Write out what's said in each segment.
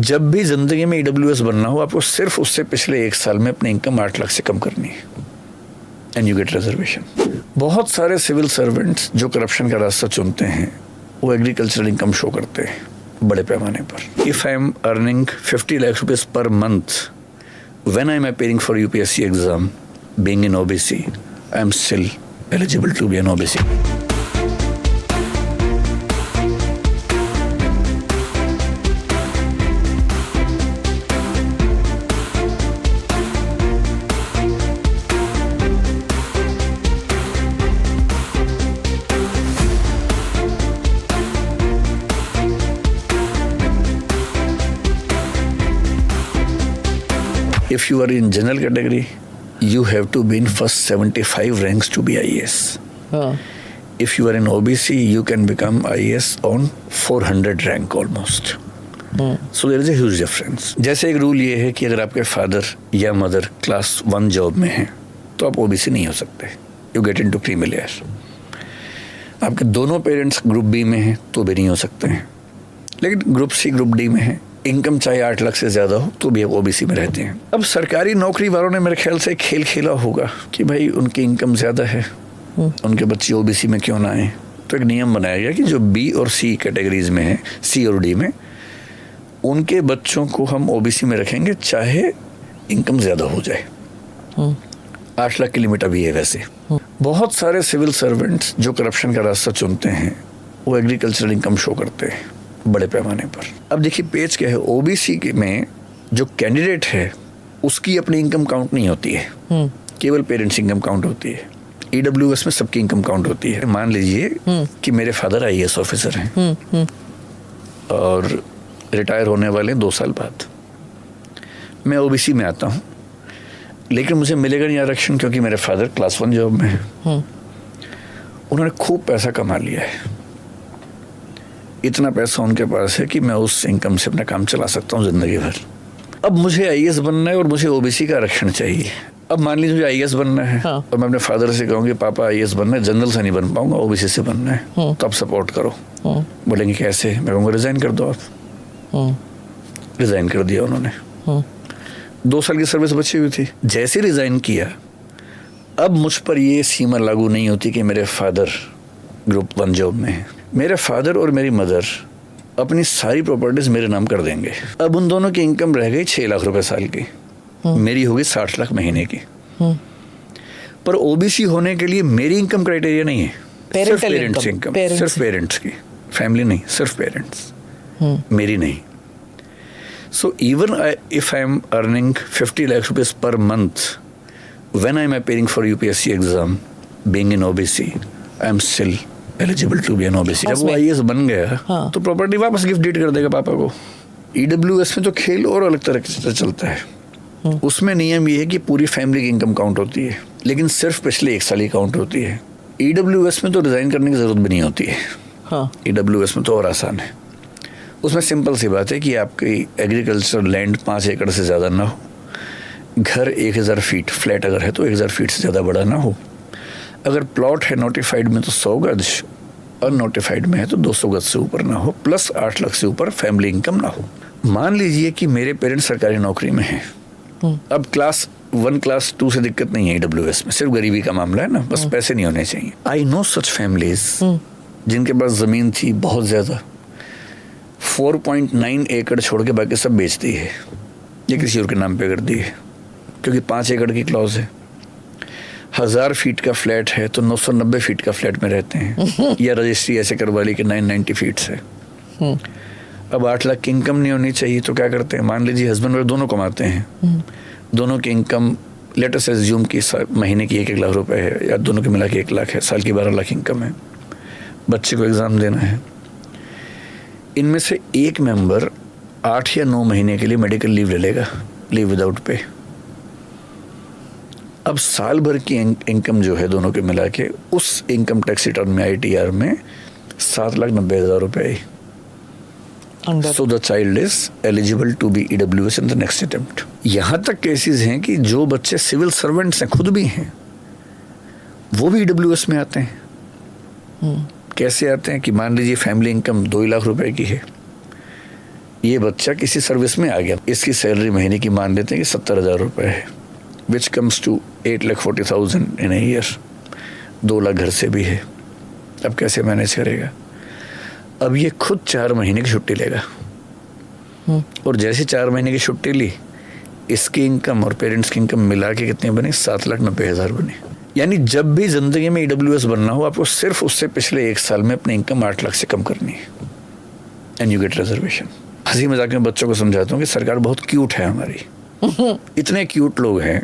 जब भी जिंदगी में ईडब्ल्यूएस बनना हो, आपको सिर्फ उससे पिछले 1 साल में अपनी इनकम 8 लाख से कम करनी है एंड यू गेट रिजर्वेशन। बहुत सारे सिविल सर्वेंट्स जो करप्शन का रास्ता चुनते हैं वो एग्रीकल्चरल इनकम शो करते हैं बड़े पैमाने पर। If I am earning 50 lakh rupees per month when I am appearing for UPSC exam being in OBC, I am still eligible to be an OBC. If you are in general category, you have to be in first 75 ranks to be IAS. If you are in OBC, you can become IAS on 400 rank almost. So there is a huge difference. जैसे एक rule ये है कि अगर आपके father या mother class 1 job में हैं तो आप OBC नहीं हो सकते, you get into creamy layer. आपके दोनों पेरेंट्स ग्रुप बी में हैं तो भी नहीं हो सकते हैं, लेकिन ग्रुप सी ग्रुप डी में हैं, इनकम चाहे 8 लाख से ज्यादा हो तो भी आप ओबीसी में रहते हैं। अब सरकारी नौकरी वालों ने मेरे ख्याल से खेल खेला होगा कि भाई उनकी इनकम ज्यादा है, उनके बच्चे ओबीसी में क्यों ना आए। तो एक नियम बनाया गया कि जो बी और सी कैटेगरीज में है, सी और डी में, उनके बच्चों को हम ओबीसी में रखेंगे चाहे इनकम ज्यादा हो जाए। 8 लाख की लिमिट अभी है। वैसे बहुत सारे सिविल सर्वेंट्स जो करप्शन का रास्ता चुनते हैं वो एग्रीकल्चरल इनकम शो करते हैं बड़े पैमाने पर। अब देखिए पेज क्या है, ओबीसी में जो कैंडिडेट है उसकी अपनी इनकम काउंट नहीं होती है, केवल पेरेंट्स इनकम काउंट होती है। ईडब्ल्यूएस में सबकी इनकम काउंट होती है। मान लीजिए कि मेरे फादर आईएएस ऑफिसर हैं और रिटायर होने वाले 2 साल बाद, मैं ओबीसी में आता हूँ, लेकिन मुझे मिलेगा नहीं आरक्षण क्योंकि मेरे फादर क्लास 1 जॉब में है। उन्होंने खूब पैसा कमा लिया है, इतना पैसा उनके पास है कि मैं उस इनकम से अपना काम चला सकता हूँ जिंदगी भर। अब मुझे आईएएस बनना है और मुझे ओबीसी का आरक्षण चाहिए। अब मान लीजिए मुझे आईएएस बनना है और मैं अपने फादर से कहूँगी पापा आईएएस बनना है, जनरल से नहीं बन पाऊंगा, ओबीसी से बनना है, तो आप सपोर्ट करो। बोलेंगे कैसे? मैं कहूँगा रिजाइन कर दो आप। रिजाइन कर दिया उन्होंने। 2 साल की सर्विस बची हुई थी। जैसे रिजाइन किया, अब मुझ पर ये सीमा लागू नहीं होती कि मेरे फादर ग्रुप 1 जॉब में है। मेरे फादर और मेरी मदर अपनी सारी प्रॉपर्टीज मेरे नाम कर देंगे। अब उन दोनों की इनकम रह गई 6 लाख रुपए साल की, मेरी होगी 60 लाख महीने की। पर ओबीसी होने के लिए मेरी इनकम क्राइटेरिया नहीं है, सिर्फ पेरेंट्स इनकम, सिर्फ पेरेंट्स की, फैमिली नहीं, सिर्फ पेरेंट्स, मेरी नहीं। So even if I am earning 50 lakh rupees per month when I am appearing for UPSC exam being in OBC, I am still eligible to be an OBC. जब वो IAS बन गया तो प्रॉपर्टी वापस गिफ्ट डीड कर देगा पापा को। ईडब्ल्यूएस में तो खेल और अलग तरह से चलता है। उसमें नियम ये है कि पूरी फैमिली की इनकम काउंट होती है, लेकिन सिर्फ पिछले 1 साल ही काउंट होती है। ईडब्ल्यूएस में तो रिजाइन करने की जरूरत भी नहीं होती है। ईडब्ल्यूएस में तो और आसान है। उसमें सिंपल सी बात है कि आपकी एग्रीकल्चर लैंड 5 एकड़ से ज्यादा ना हो, घर 1000 फीट, फ्लैट अगर है तो 1000 फीट से ज्यादा बड़ा ना हो, अगर प्लॉट है नोटिफाइड में तो 100 गज, अननोटिफाइड में है तो 200 गज से ऊपर ना हो, प्लस 8 लाख से ऊपर फैमिली इनकम ना हो। मान लीजिए कि मेरे पेरेंट्स सरकारी नौकरी में हैं। अब क्लास 1 क्लास 2 से दिक्कत नहीं है ईडब्ल्यूएस में, सिर्फ गरीबी का मामला है ना, बस पैसे नहीं होने चाहिए। आई नो सच फैमिलीज जिनके पास जमीन थी बहुत ज्यादा, 4.9 एकड़ छोड़ के बाकी सब बेच दी है या किसी और के नाम पे कर दी है, क्योंकि 5 एकड़ की क्लॉज है। 1000 फीट का फ्लैट है तो 990 फीट का फ्लैट में रहते हैं या रजिस्ट्री ऐसे करवा ली कि 990 फीट से। अब 8 लाख की इनकम नहीं होनी चाहिए तो क्या करते हैं? मान लीजिए हस्बैंड वाइफ दोनों कमाते हैं, दोनों की इनकम लेट अस अज्यूम की महीने की 1-1 लाख रुपए है या दोनों के मिला के 1 लाख है, साल की 12 लाख इनकम है, बच्चे को एग्जाम देना है। इनमें से एक मेंबर 8 या 9 महीने के लिए मेडिकल लीव ले लेगा, लीव विदाउट पे। अब साल भर की इनकम जो है दोनों के मिला के उस इनकम टैक्स रिटर्न में ITR में 7,90,000 रुपए। So the child is eligible to be EWS in the next attempt. यहाँ तक केसेस हैं कि जो बच्चे सिविल सर्वेंट्स हैं, खुद भी हैं, वो भी EWS में आते हैं। कैसे आते हैं कि मान लीजिए फैमिली इनकम 2 लाख रुपए की है, ये बच्चा किसी सर्विस में आ गया, इसकी सैलरी महीने की मान लेते हैं कि 70,000 रुपये है, which comes to 8,40,000 in a year. 2 lakh घर से भी है, अब कैसे मैनेज करेगा? अब ये खुद 4 महीने की छुट्टी लेगा, और जैसे 4 महीने की छुट्टी ली, इसकी इनकम और पेरेंट्स की इनकम मिला के कितनी बनी? 7,90,000 बनी। यानी जब भी जिंदगी में EWS बनना हो, आपको सिर्फ उससे पिछले 1 साल में अपनी इनकम 8 लाख से कम करनी है, एंड यू गेट रिजर्वेशन। हंसी मजाक में बच्चों को समझाता हूँ कि सरकार बहुत क्यूट है हमारी, इतने क्यूट लोग हैं,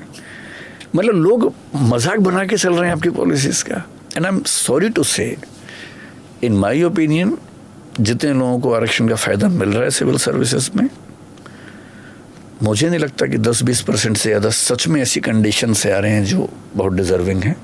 मतलब लोग मजाक बना के चल रहे हैं आपकी पॉलिसीज का। And I am sorry to say, in my opinion, जितने लोगों को आरक्षण का फायदा मिल रहा है सिविल सर्विसेज में, मुझे नहीं लगता कि 10-20% से ज़्यादा सच में ऐसी कंडीशन से आ रहे हैं जो बहुत डिजर्विंग हैं।